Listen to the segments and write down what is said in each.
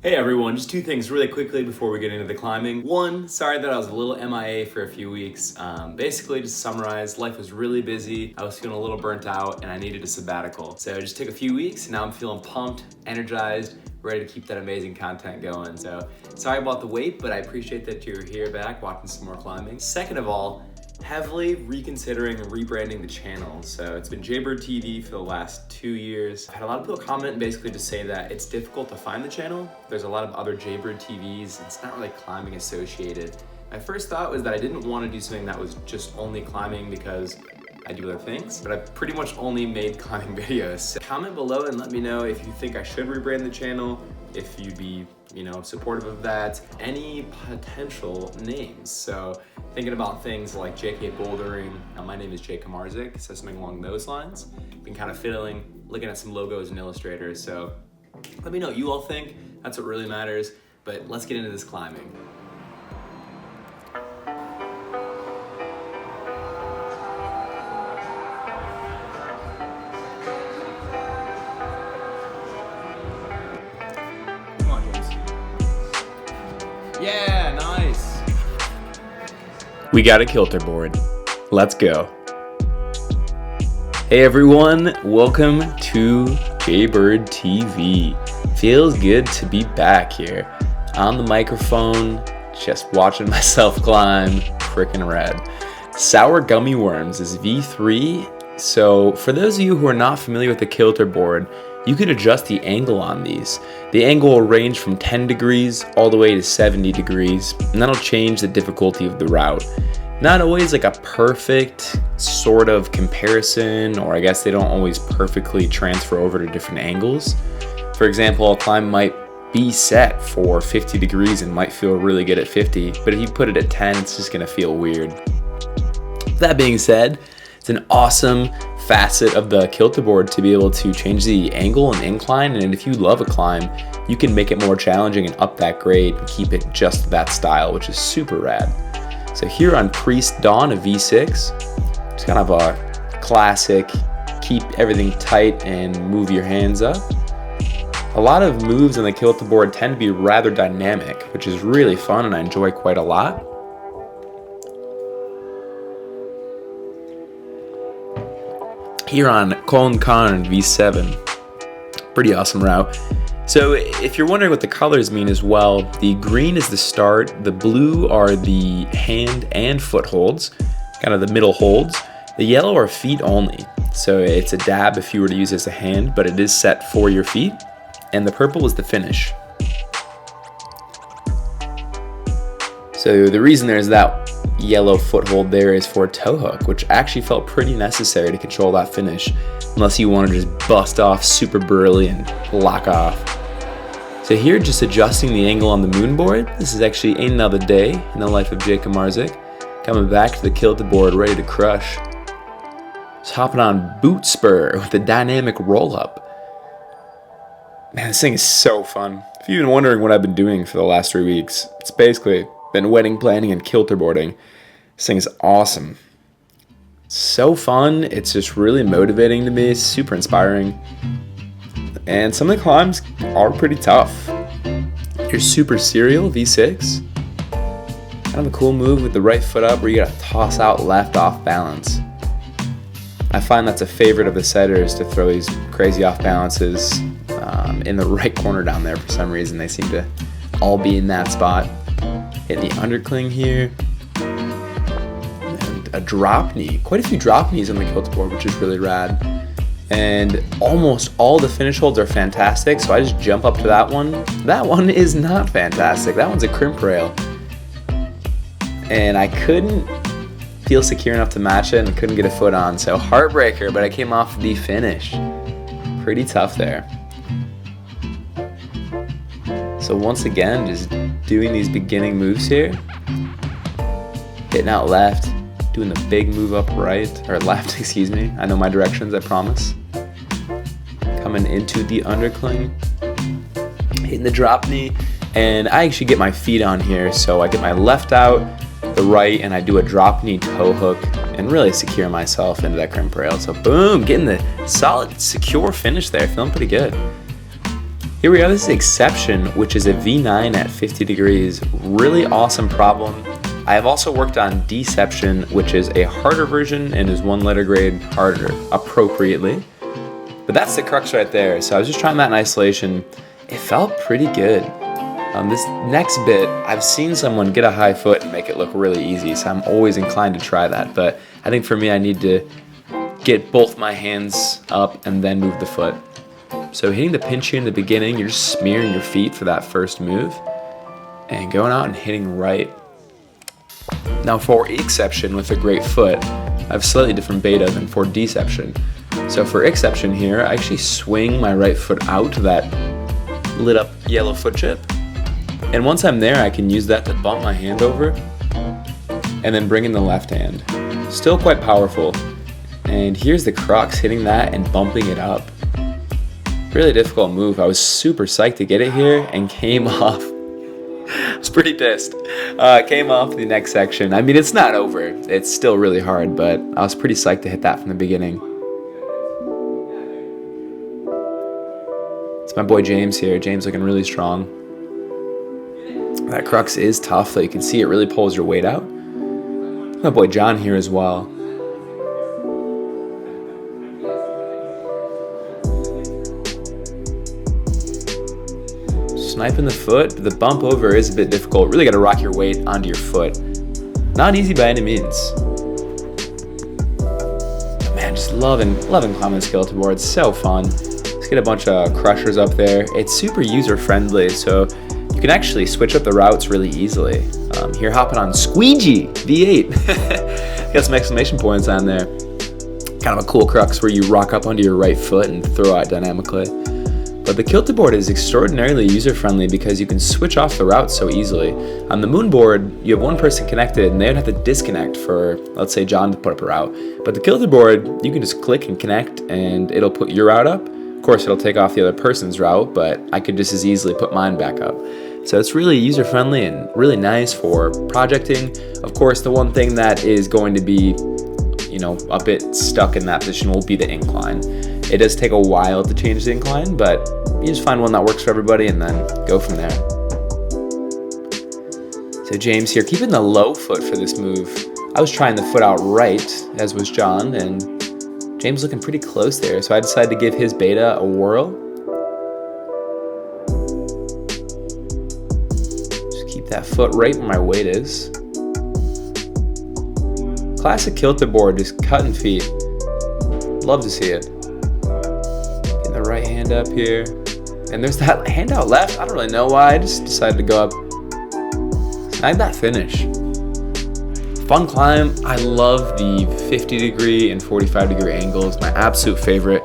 Hey everyone, just two things really quickly before we get into the climbing. One, sorry that I was a little MIA for a few weeks. Basically, just to summarize, life was really busy, I was feeling a little burnt out, and I needed a sabbatical. So I just took a few weeks, and now I'm feeling pumped, energized, ready to keep that amazing content going. So sorry about the wait, but I appreciate that you're here back watching some more climbing. Second of all, heavily reconsidering and rebranding the channel. So it's been Jaybird TV for the last 2 years. I've had a lot of people comment and basically just say that it's difficult to find the channel. There's a lot of other Jaybird TVs. It's not really climbing associated. My first thought was that I didn't want to do something that was just only climbing because I do other things, but I've pretty much only made climbing videos. So comment below and let me know if you think I should rebrand the channel, if you'd be, supportive of that, any potential names. So thinking about things like JK Bouldering, now my name is Jake Marzik, so something along those lines. Been kind of fiddling, looking at some logos and illustrators. So let me know what you all think. That's what really matters, but let's get into this climbing. Yeah, nice. We got a KILTERBOARD. Let's go. Hey everyone, welcome to Jaybird TV. Feels good to be back here on the microphone, just watching myself climb. Freaking rad. Sour Gummy Worms is V3. So for those of you who are not familiar with the KILTERBOARD, you can adjust the angle on these. The angle will range from 10 degrees all the way to 70 degrees, and that'll change the difficulty of the route. Not always like a perfect sort of comparison, or I guess they don't always perfectly transfer over to different angles. For example, a climb might be set for 50 degrees and might feel really good at 50, but if you put it at 10, it's just gonna feel weird. That being said, it's an awesome facet of the KILTERBOARD to be able to change the angle and incline, and if you love a climb, you can make it more challenging and up that grade and keep it just that style, which is super rad. So here on Priest Dawn of V6, it's kind of a classic, keep everything tight and move your hands up. A lot of moves on the KILTERBOARD tend to be rather dynamic, which is really fun and I enjoy quite a lot. Here on Konkan V7, pretty awesome route. So if you're wondering what the colors mean as well, the green is the start, the blue are the hand and foot holds, kind of the middle holds. The yellow are feet only, so it's a dab if you were to use it as a hand, but it is set for your feet. And the purple is the finish. So the reason there's that yellow foothold there is for a toe hook, which actually felt pretty necessary to control that finish, unless you want to just bust off super burly and lock off. So here, just adjusting the angle on the moonboard. This is actually another day in the life of Jake Marzik, coming back to the KILTERBOARD ready to crush. Just hopping on boot spur with a dynamic roll up. Man, this thing is so fun. If you've been wondering what I've been doing for the last 3 weeks, it's basically been wedding planning and KILTERBOARDing. This thing is awesome. So fun, it's just really motivating to me, super inspiring. And some of the climbs are pretty tough. Your Super Serial V6. Kind of a cool move with the right foot up where you gotta toss out left off balance. I find that's a favorite of the setters to throw these crazy off balances in the right corner down there. For some reason, they seem to all be in that spot. Hit the undercling here. And a drop knee. Quite a few drop knees on the KILTERBOARD, which is really rad. And almost all the finish holds are fantastic, so I just jump up to that one. That one is not fantastic. That one's a crimp rail. And I couldn't feel secure enough to match it and couldn't get a foot on, so heartbreaker, but I came off the finish. Pretty tough there. So once again, just doing these beginning moves here. Hitting out left, doing the big move up right, or left, excuse me. I know my directions, I promise. Coming into the undercling, hitting the drop knee, and I actually get my feet on here, so I get my left out, the right, and I do a drop knee toe hook, and really secure myself into that crimp rail. So boom, getting the solid, secure finish there, feeling pretty good. Here we are, this is Exception, which is a V9 at 50 degrees. Really awesome problem. I have also worked on Deception, which is a harder version and is 1 letter grade harder, appropriately. But that's the crux right there. So I was just trying that in isolation. It felt pretty good. This next bit, I've seen someone get a high foot and make it look really easy, so I'm always inclined to try that. But I think for me, I need to get both my hands up and then move the foot. So hitting the pinch here in the beginning, you're just smearing your feet for that first move and going out and hitting right. Now for Exception with a great foot, I have slightly different beta than for Deception. So for Exception here, I actually swing my right foot out to that lit up yellow foot chip. And once I'm there, I can use that to bump my hand over and then bring in the left hand. Still quite powerful. And here's the crux, hitting that and bumping it up. Really difficult move. I was super psyched to get it here and came off. I was pretty pissed. Came off the next section. I mean, it's not over. It's still really hard, but I was pretty psyched to hit that from the beginning. It's my boy James here. James looking really strong. That crux is tough, though. You can see it really pulls your weight out. My boy John here as well. Sniping the foot. The bump over is a bit difficult. Really got to rock your weight onto your foot. Not easy by any means. But man, just loving climbing this Kilterboard. It's so fun. Let's get a bunch of crushers up there. It's super user friendly, so you can actually switch up the routes really easily. Here hopping on Squeegee V8. Got some exclamation points on there. Kind of a cool crux where you rock up onto your right foot and throw out dynamically. But the Kilterboard is extraordinarily user-friendly because you can switch off the route so easily. On the Moonboard, you have one person connected and they would have to disconnect for, let's say, John to put up a route. But the Kilterboard, you can just click and connect and it'll put your route up. Of course, it'll take off the other person's route, but I could just as easily put mine back up. So it's really user-friendly and really nice for projecting. Of course, the one thing that is going to be, a bit stuck in that position will be the incline. It does take a while to change the incline, but you just find one that works for everybody and then go from there. So James here, keeping the low foot for this move. I was trying the foot out right, as was John, and James looking pretty close there, so I decided to give his beta a whirl. Just keep that foot right where my weight is. Classic Kilterboard, just cutting feet. Love to see it. Getting the right hand up here. And there's that hand out left. I don't really know why. I just decided to go up. Snag that finish. Fun climb. I love the 50 degree and 45 degree angles. My absolute favorite.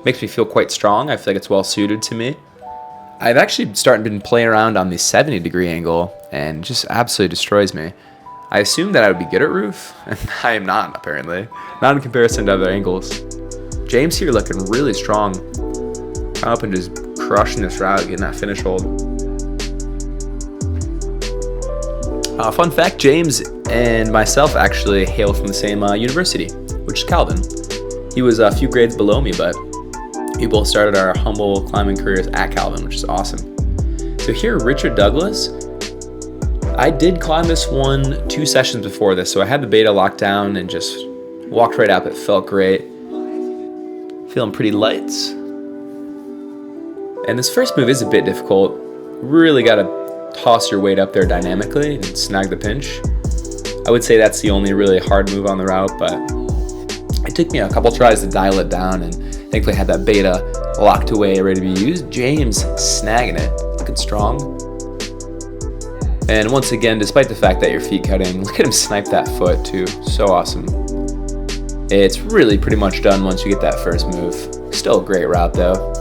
Makes me feel quite strong. I feel like it's well suited to me. I've actually been playing around on the 70 degree angle and just absolutely destroys me. I assumed that I would be good at roof, and I am not, apparently. Not in comparison to other angles. James here looking really strong. Come up and just crushing this route, getting that finish hold. Fun fact, James and myself actually hail from the same university, which is Calvin. He was a few grades below me, but we both started our humble climbing careers at Calvin, which is awesome. So here, Richard Douglas. I did climb this one 2 sessions before this, so I had the beta locked down and just walked right up. It felt great. Feeling pretty light. And this first move is a bit difficult. Really got to toss your weight up there dynamically and snag the pinch. I would say that's the only really hard move on the route, but it took me a couple tries to dial it down, and thankfully I had that beta locked away, ready to be used. James snagging it, looking strong. And once again, despite the fact that you're feet cutting, look at him snipe that foot too. So awesome. It's really pretty much done once you get that first move. Still a great route though.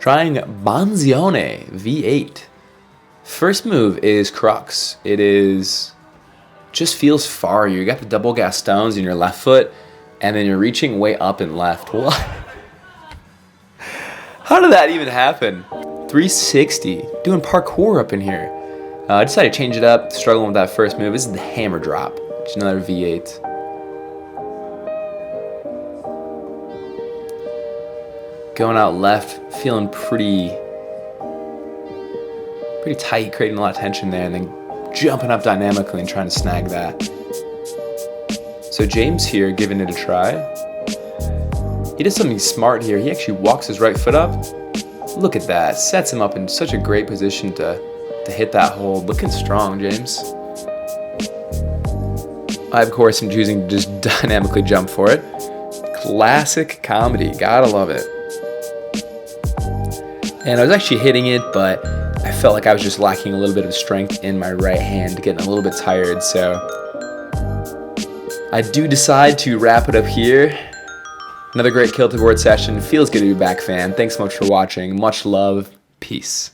Trying Banzione V8. First move is crux. It is just feels far. You got the double gas stones in your left foot, and then you're reaching way up and left. What? How did that even happen? 360. Doing parkour up in here. I decided to change it up, struggling with that first move. This is the hammer drop, which is another V8. Going out left, feeling pretty tight, creating a lot of tension there, and then jumping up dynamically and trying to snag that. So James here giving it a try. He does something smart here. He actually walks his right foot up. Look at that. Sets him up in such a great position to hit that hole. Looking strong, James. I, of course, am choosing to just dynamically jump for it. Classic comedy. Gotta love it. And I was actually hitting it, but I felt like I was just lacking a little bit of strength in my right hand, getting a little bit tired. So I do decide to wrap it up here. Another great Kilterboard session. Feels good to be back, fan. Thanks so much for watching. Much love. Peace.